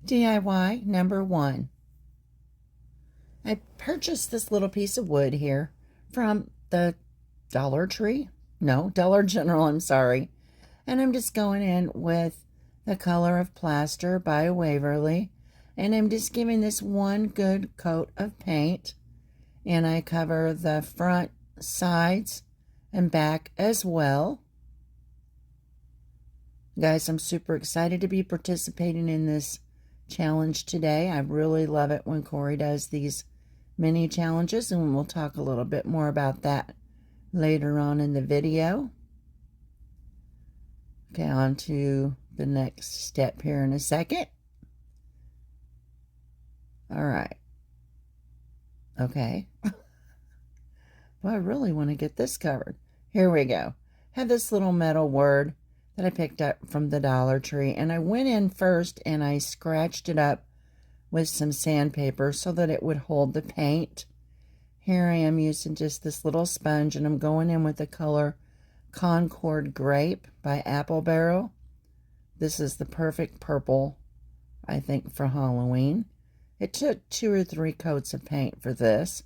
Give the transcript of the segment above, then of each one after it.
DIY number 1. I purchased this little piece of wood here from the Dollar Tree. No, Dollar General, I'm sorry. And I'm just going in with the Color of Plaster by Waverly. And I'm just giving this one good coat of paint. And I cover the front, sides, and back as well. Guys, I'm super excited to be participating in this challenge today. I really love it when Corie does these mini challenges, and we'll talk a little bit more about that later on in the video. Okay, on to the next step here in a second. All right. Okay. Well, I really want to get this covered. Here we go. Have this little metal word that I picked up from the Dollar Tree, and I went in first and I scratched it up with some sandpaper so that it would hold the paint. Here I am using just this little sponge, and I'm going in with the color Concord Grape by Apple Barrel. This is the perfect purple, I think, for Halloween. It took 2 or 3 coats of paint for this.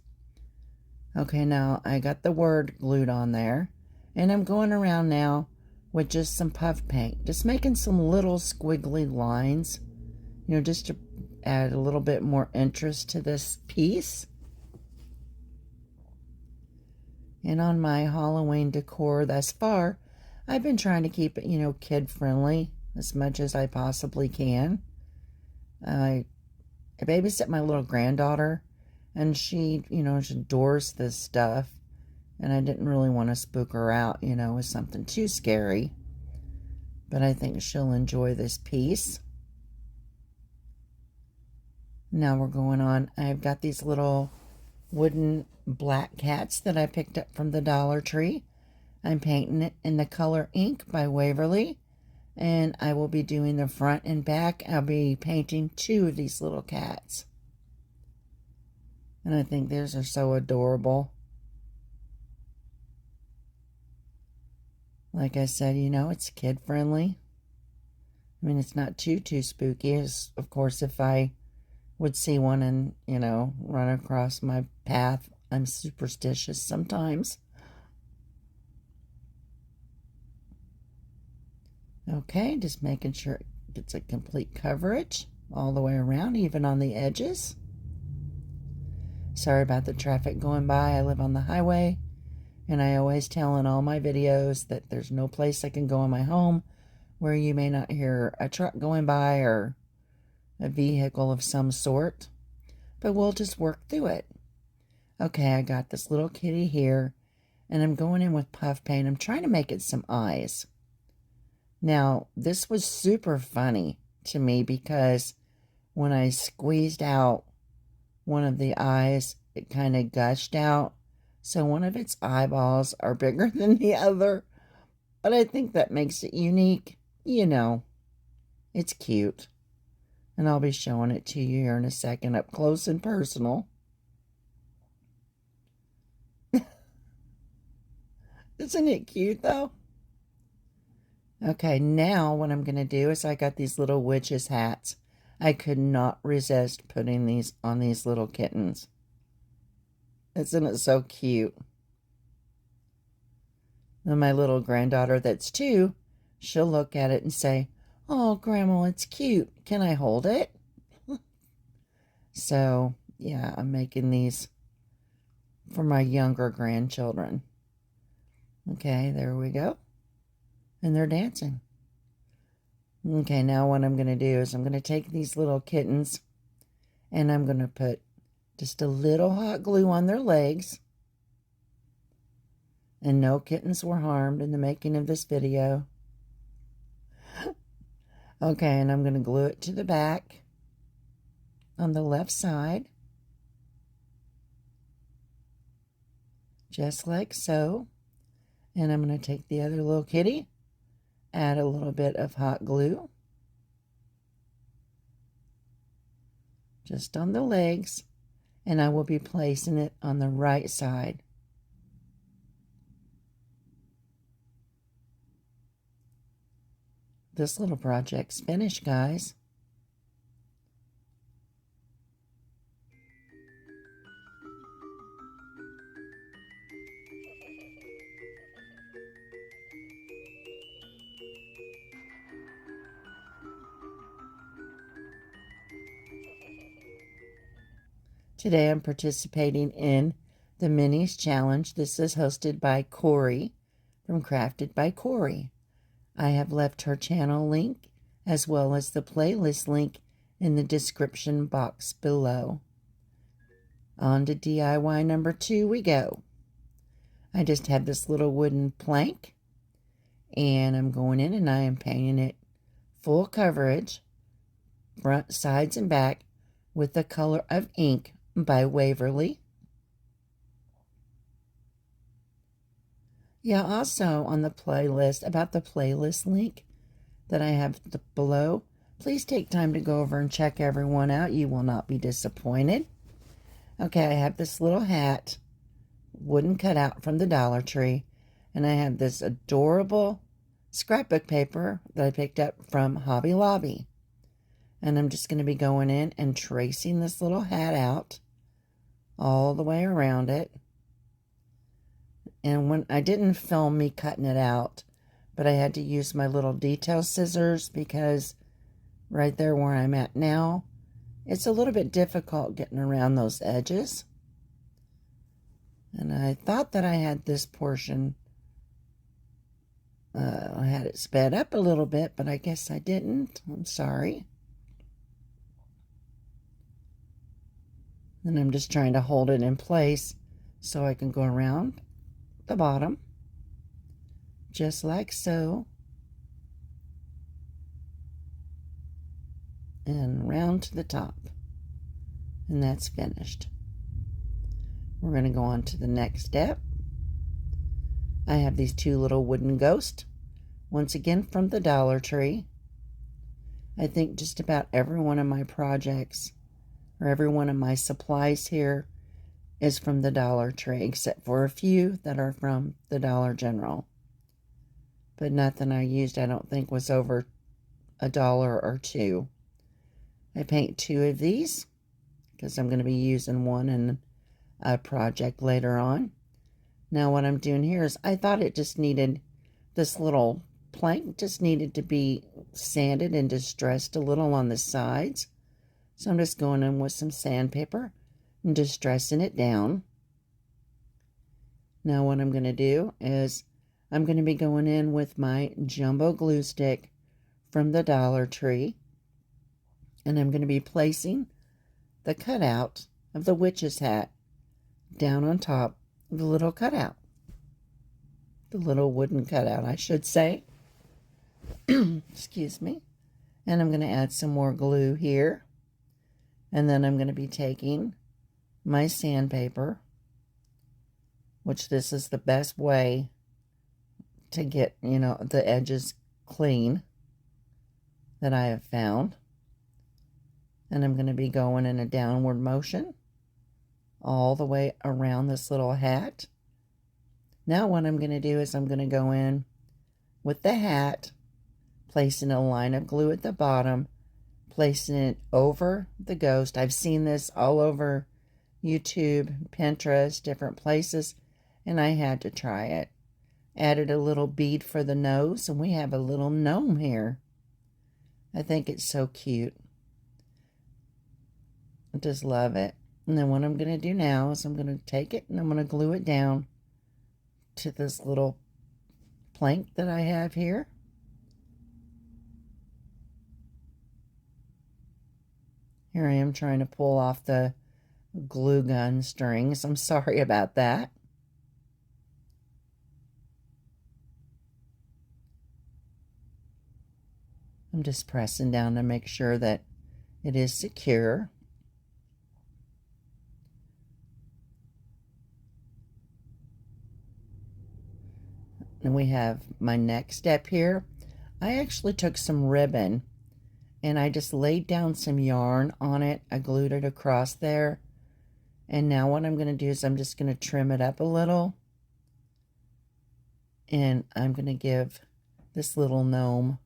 Okay, now I got the word glued on there, and I'm going around now with just some puff paint, just making some little squiggly lines, just to add a little bit more interest to this piece. And on my Halloween decor thus far, I've been trying to keep it, kid friendly as much as I possibly can. I babysit my little granddaughter, and she adores this stuff, and I didn't really want to spook her out, with something too scary. But I think she'll enjoy this piece. Now we're going on. I've got these little wooden black cats that I picked up from the Dollar Tree. I'm painting it in the color Ink by Waverly, and I will be doing the front and back. I'll be painting 2 of these little cats. And I think theirs are so adorable. Like I said, it's kid friendly. I mean, it's not too spooky. Of course, if I would see one and, run across my path, I'm superstitious sometimes. Okay, just making sure it gets a complete coverage all the way around, even on the edges. Sorry about the traffic going by. I live on the highway, and I always tell in all my videos that there's no place I can go in my home where you may not hear a truck going by or a vehicle of some sort. But we'll just work through it. Okay, I got this little kitty here, and I'm going in with puff paint. I'm trying to make it some eyes. Now, this was super funny to me because when I squeezed out one of the eyes, it kind of gushed out. So one of its eyeballs are bigger than the other. But I think that makes it unique. It's cute. And I'll be showing it to you here in a second up close and personal. Isn't it cute though? Okay, now what I'm going to do is I got these little witches hats. I could not resist putting these on these little kittens. Isn't it so cute? And my little granddaughter that's 2, she'll look at it and say, "Oh, Grandma, it's cute. Can I hold it?" So, yeah, I'm making these for my younger grandchildren. Okay, there we go. And they're dancing. Okay, now what I'm going to do is I'm going to take these little kittens and I'm going to put just a little hot glue on their legs. And no kittens were harmed in the making of this video. Okay, and I'm going to glue it to the back on the left side. Just like so. And I'm going to take the other little kitty, add a little bit of hot glue just on the legs, and I will be placing it on the right side. This little project's finished, guys. Today I'm participating in the Minis Challenge. This is hosted by Corie from Crafted by Corie. I have left her channel link as well as the playlist link in the description box below. On to DIY number 2 we go. I just have this little wooden plank, and I'm going in and I am painting it full coverage, front, sides, and back, with the color of ink by Waverly. Yeah, also on the playlist, about the playlist link that I have below, please take time to go over and check everyone out. You will not be disappointed. Okay, I have this little hat, wooden cutout from the Dollar Tree, and I have this adorable scrapbook paper that I picked up from Hobby Lobby. And I'm just going to be going in and tracing this little hat out all the way around it. And when I didn't film me cutting it out, but I had to use my little detail scissors because right there where I'm at now, it's a little bit difficult getting around those edges. And I thought that I had this portion, I had it sped up a little bit, but I guess I didn't. I'm sorry. And I'm just trying to hold it in place so I can go around the bottom, just like so, and round to the top, and that's finished. We're going to go on to the next step. I have these 2 little wooden ghosts, once again from the Dollar Tree. I think just about every one of my projects, or every one of my supplies here, is from the Dollar Tree, except for a few that are from the Dollar General. But nothing I used, I don't think, was over $1 or $2. I paint 2 of these because I'm going to be using one in a project later on. Now what I'm doing here is, I thought it just needed, this little plank just needed to be sanded and distressed a little on the sides. So I'm just going in with some sandpaper and distressing it down. Now what I'm going to do is, I'm going to be going in with my jumbo glue stick from the Dollar Tree, and I'm going to be placing the cutout of the witch's hat down on top of the little cutout. The little wooden cutout, I should say. Excuse me. And I'm going to add some more glue here. And then I'm going to be taking my sandpaper, which this is the best way to get, the edges clean that I have found. And I'm going to be going in a downward motion all the way around this little hat. Now what I'm going to do is, I'm going to go in with the hat, placing a line of glue at the bottom, placing it over the ghost. I've seen this all over YouTube, Pinterest, different places, and I had to try it. Added a little bead for the nose, and we have a little gnome here. I think it's so cute. I just love it. And then what I'm going to do now is, I'm going to take it and I'm going to glue it down to this little plank that I have here. Here I am trying to pull off the glue gun strings. I'm sorry about that. I'm just pressing down to make sure that it is secure. And we have my next step here. I actually took some ribbon and I just laid down some yarn on it. I glued it across there. And now what I'm going to do is, I'm just going to trim it up a little. And I'm going to give this little gnome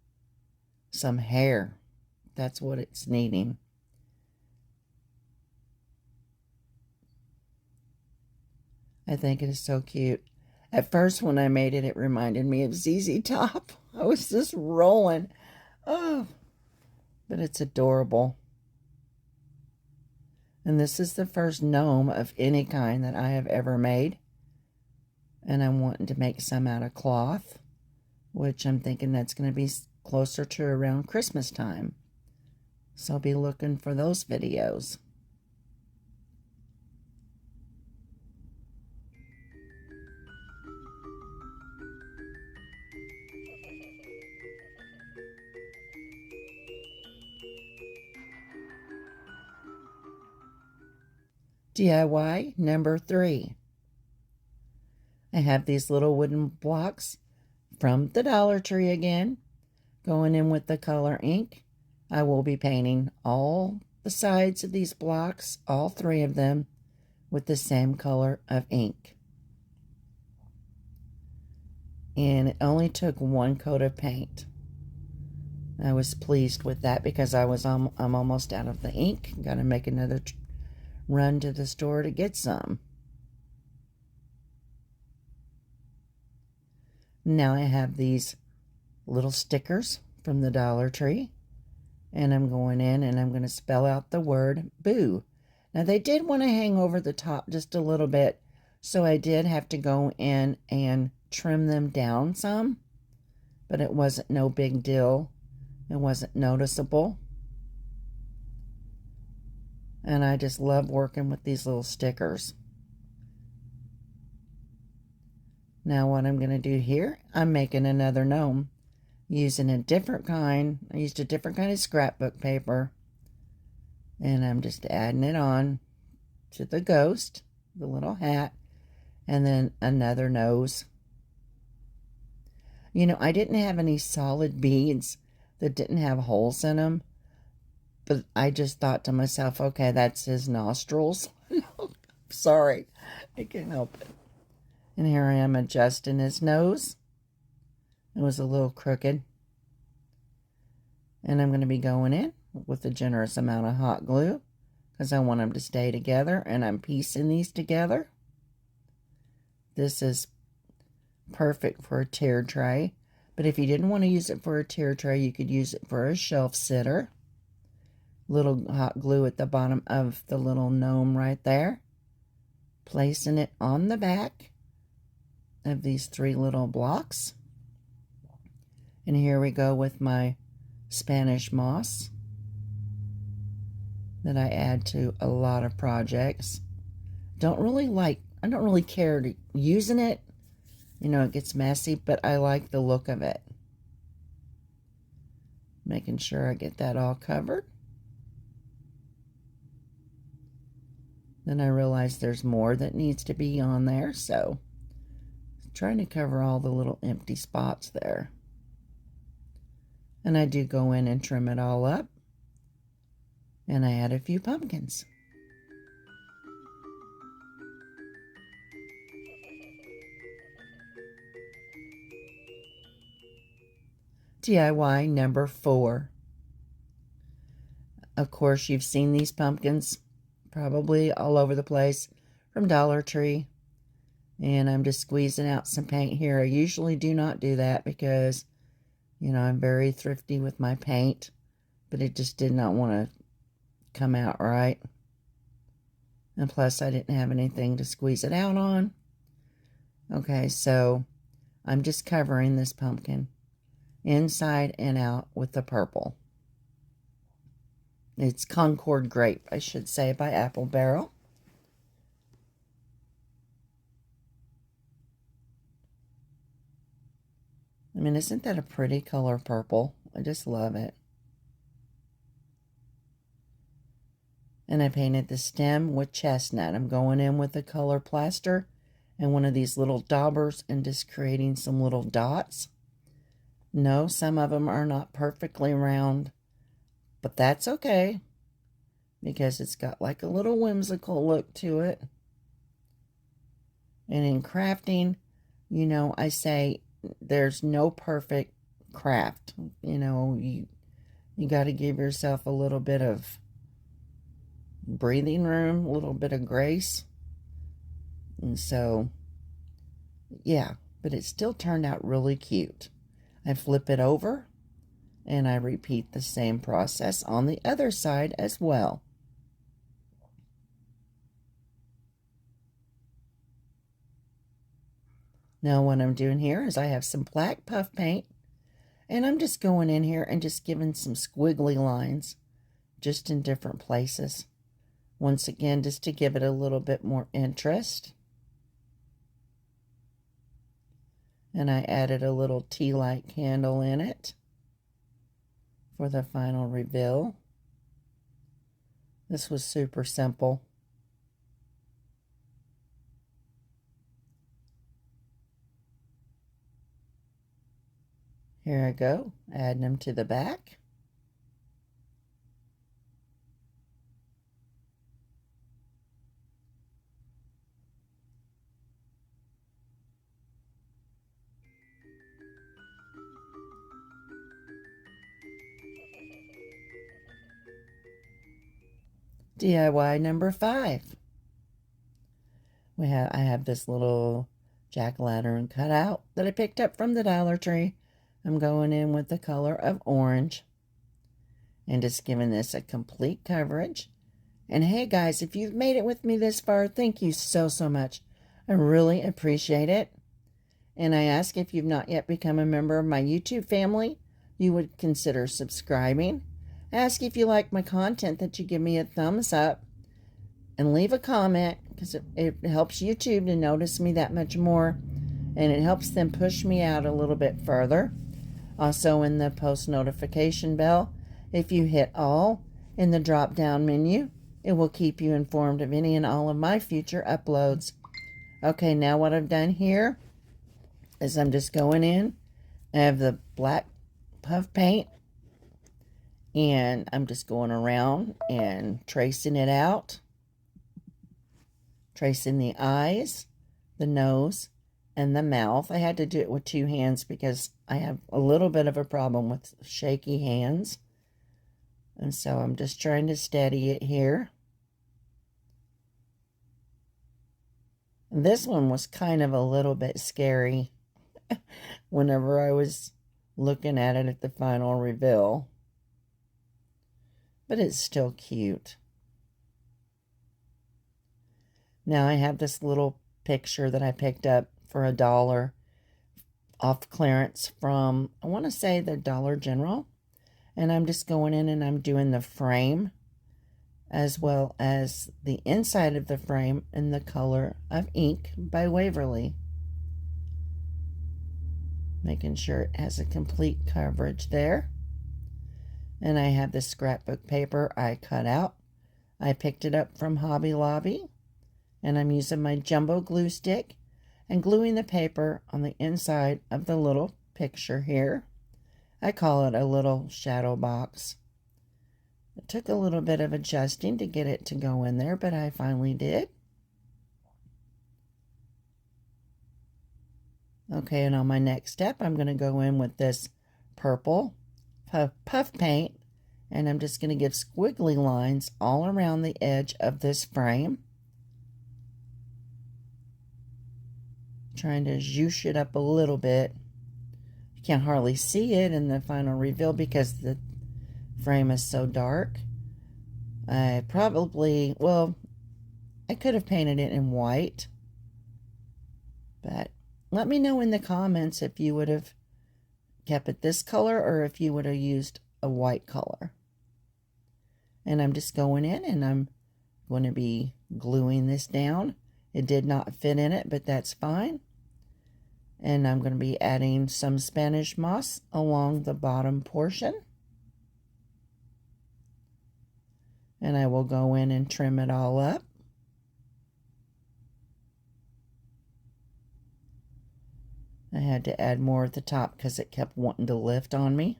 some hair. That's what it's needing. I think it is so cute. At first, when I made it, it reminded me of ZZ Top. I was just rolling. Oh, but it's adorable. And this is the first gnome of any kind that I have ever made. And I'm wanting to make some out of cloth, which I'm thinking that's going to be closer to around Christmas time. So I'll be looking for those videos. DIY number 3. I have these little wooden blocks from the Dollar Tree again, going in with the color ink. I will be painting all the sides of these blocks, all 3 of them, with the same color of ink. And it only took 1 coat of paint. I was pleased with that because I'm almost out of the ink. Got to make another run to the store to get some. Now I have these little stickers from the Dollar Tree, and I'm going in and I'm going to spell out the word boo. Now they did want to hang over the top just a little bit, so I did have to go in and trim them down some, but it wasn't no big deal. It wasn't noticeable. And I just love working with these little stickers. Now what I'm going to do here, I'm making another gnome using a different kind. I used a different kind of scrapbook paper. And I'm just adding it on to the ghost, the little hat, and then another nose. You know, I didn't have any solid beads that didn't have holes in them. But I just thought to myself, okay, that's his nostrils. Sorry, I can't help it. And here I am adjusting his nose. It was a little crooked. And I'm going to be going in with a generous amount of hot glue because I want them to stay together, and I'm piecing these together. This is perfect for a tier tray, but if you didn't want to use it for a tier tray, you could use it for a shelf sitter. Little hot glue at the bottom of the little gnome right there. Placing it on the back of these 3 little blocks. And here we go with my Spanish moss that I add to a lot of projects. I don't really care to using it. You know, it gets messy, but I like the look of it. Making sure I get that all covered. Then I realize there's more that needs to be on there, so I'm trying to cover all the little empty spots there. And I do go in and trim it all up. And I add a few pumpkins. DIY number 4. Of course, you've seen these pumpkins probably all over the place from Dollar Tree. And I'm just squeezing out some paint here. I usually do not do that because, you know, I'm very thrifty with my paint. But it just did not want to come out right. And plus, I didn't have anything to squeeze it out on. Okay, so I'm just covering this pumpkin inside and out with the purple. It's Concord Grape, I should say, by Apple Barrel. I mean, isn't that a pretty color purple? I just love it. And I painted the stem with chestnut. I'm going in with a color plaster and one of these little daubers and just creating some little dots. No, some of them are not perfectly round, but that's okay because it's got like a little whimsical look to it. And in crafting, you know, I say there's no perfect craft. You know, you got to give yourself a little bit of breathing room, a little bit of grace. And so, yeah, but it still turned out really cute. I flip it over and I repeat the same process on the other side as well. Now what I'm doing here is I have some black puff paint, and I'm just going in here and just giving some squiggly lines just in different places. Once again, just to give it a little bit more interest. And I added a little tea light candle in it for the final reveal. This was super simple. Here I go, adding them to the back. DIY number 5. I have this little jack-o'-lantern cutout that I picked up from the Dollar Tree. I'm going in with the color of orange and just giving this a complete coverage. And hey guys, if you've made it with me this far, thank you so much. I really appreciate it. And I ask, if you've not yet become a member of my YouTube family, you would consider subscribing. I ask if you like my content that you give me a thumbs up and leave a comment, because it helps YouTube to notice me that much more, and it helps them push me out a little bit further. Also, in the post notification bell, if you hit all in the drop down menu, it will keep you informed of any and all of my future uploads. Okay, now what I've done here is I'm just going in. I have the black puff paint, and I'm just going around and tracing it out. Tracing the eyes, the nose, and the mouth. I had to do it with 2 hands because I have a little bit of a problem with shaky hands. And so I'm just trying to steady it here. This one was kind of a little bit scary whenever I was looking at it at the final reveal. But it's still cute. Now I have this little picture that I picked up for $1 off clearance from, I want to say, the Dollar General. And I'm just going in and I'm doing the frame as well as the inside of the frame in the color of ink by Waverly. Making sure it has a complete coverage there. And I have this scrapbook paper I cut out. I picked it up from Hobby Lobby. And I'm using my jumbo glue stick and gluing the paper on the inside of the little picture here. I call it a little shadow box. It took a little bit of adjusting to get it to go in there, but I finally did. Okay, and on my next step, I'm going to go in with this purple puff paint, and I'm just going to give squiggly lines all around the edge of this frame. Trying to zhoosh it up a little bit. You can't hardly see it in the final reveal because the frame is so dark. I probably, well, I could have painted it in white, but let me know in the comments if you would have kept it this color or if you would have used a white color. And I'm just going in and I'm going to be gluing this down. It did not fit in it, but that's fine. And I'm going to be adding some Spanish moss along the bottom portion. And I will go in and trim it all up. I had to add more at the top because it kept wanting to lift on me.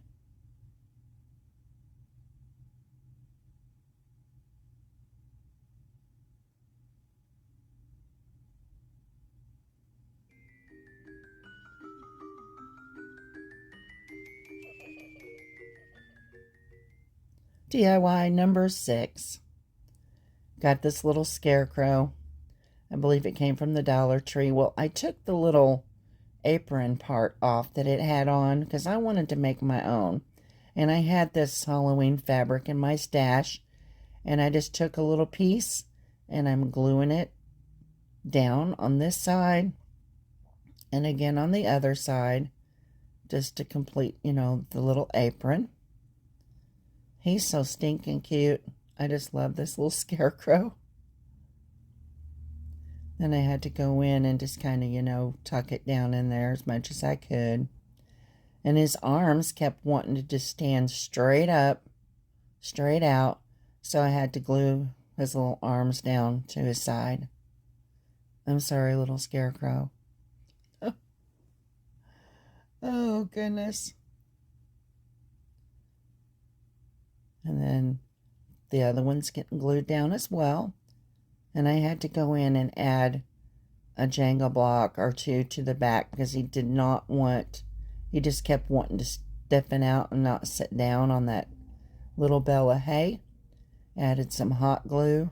DIY number 6. Got this little scarecrow. I believe it came from the Dollar Tree. Well, I took the little apron part off that it had on because I wanted to make my own. And I had this Halloween fabric in my stash. And I just took a little piece and I'm gluing it down on this side And again on the other side, just to complete, the little apron. He's so stinking cute. I just love this little scarecrow. Then I had to go in and just kind of, tuck it down in there as much as I could. And his arms kept wanting to just stand straight up, straight out. So I had to glue his little arms down to his side. I'm sorry, little scarecrow. Oh, goodness. And then the other one's getting glued down as well. And I had to go in and add a Jenga block or two to the back because he just kept wanting to stiffen out and not sit down on that little bale of hay. Added some hot glue,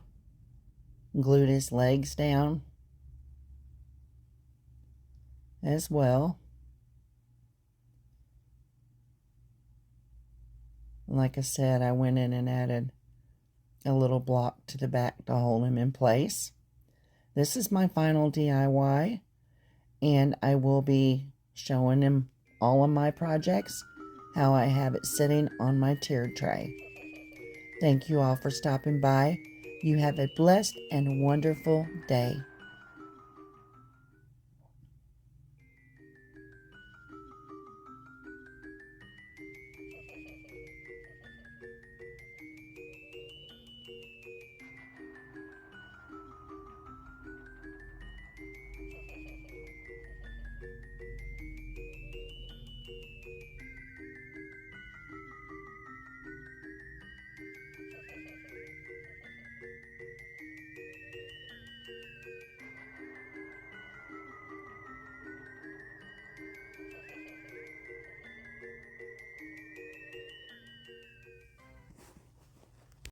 glued his legs down as well. Like I said, I went in and added a little block to the back to hold him in place. This is my final DIY, and I will be showing him all of my projects, how I have it sitting on my tiered tray. Thank you all for stopping by. You have a blessed and wonderful day.